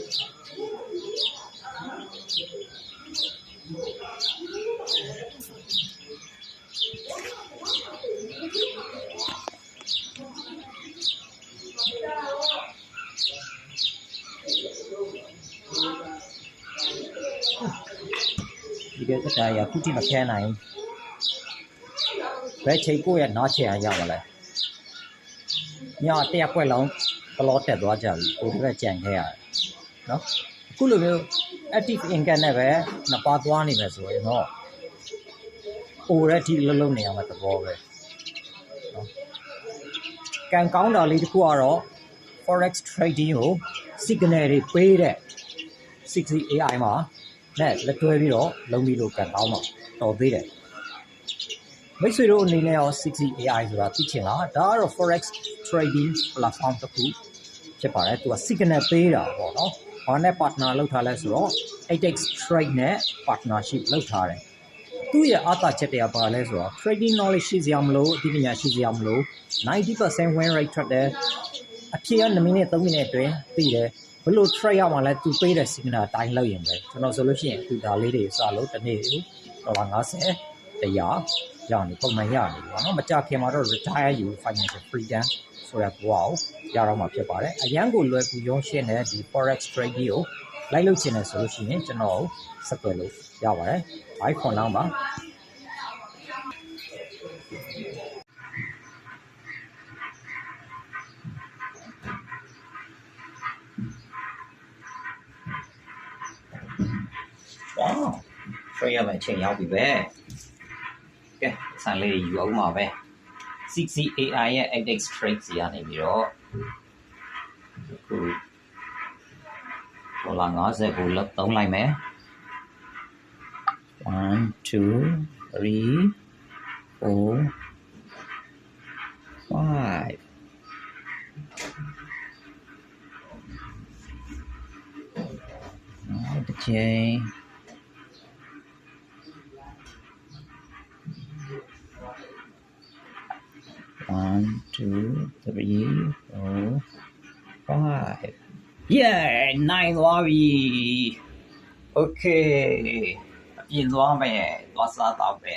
ဒီကတည်းကခုတိမခဲနိုင်ဘယ်ချိန်ကိုရဲ့နားချင်အောင်ရောက်လာညတရက်ပွဲလုံးဘလော့တက်သွားကြပြီဟိုဘက်ကြံခဲ့ရတယ်နော်အခုလိုမျိုး active income နဲ့ပဲနှစ်ပါးသွားနေမယ်ဆိုရင်တော့ဟိုရက်ထိလုံးလုံးနေအောင်သဘောပဲနော်ကံကောင်းတာလေးတစ်ခုကတော့ forex trading ကို signal တွေပေးတဲ့ 60 AI မှာနဲ့လက်တွဲပြီးတော့လုံးပြီးလို့ကံကောင်းတော့တော်သေးတယ်မိတ်ဆွေတို့အနေနဲ့ရော 60 AI ဆိုတာသိချင်လားဒါကတော့ forex trading platform တစ်ခုဖြစ်ပါတယ်သူက signal ပေးတာပေါ့နော်ဘာနဲ့ partner လုပ်ထားလဲဆိုတော့ 8x trade နဲ့ partnership လုပ်ထားတယ်သူ့ရဲ့အားသာချက်တွေကဘာလဲဆိုတော့ trading knowledge ရှိစရာမလိုအသိပညာရှိစရာမလို 90% win rate ထွက်တယ်အဖြေက2မိနစ်3မိနစ်အတွင်းသိတယ်ဘလို့ trade ရမှာလဲသူပေးတဲ့ signal အတိုင်းလုပ်ရင်ပဲကျွန်တော်ဆိုလို့ရှိရင်သူဒါလေးတွေစလို့တစ်နေ့$50 100ရနေပုံမှန်ရနေပြီပေါ့နော်မကြခင်မှာတော့ retire you financial freedom ဆိုတဲ့ဘဝကိုရတော့မှာဖြစ်ပါတယ်အရန်ကိုလွယ်ကူရုံးရှင်းတဲ့ဒီ forex trade ကိုလိုက်လုပ်ချင်တယ်ဆိုလို့ရှိရင်ကျွန်တော်ဆက်သွယ်လို့ရပါတယ် bye for now ပါ哇 trade ရမယ်ချိန်ရောက်ပြီပဲကဲဆိုင်လေးယူအောင်ပါပဲ 60 AI ရဲ့ 8x trade စီကနေပြီးတော့ခု$50ကိုလောက်သုံးလိုက်မယ်1 2 3 4 5တစ်ချိန်1 2 3 4 5 yeah နိုင်သွားပြီ okay အပြင်သွားမယ်သွားစားတော့ပဲ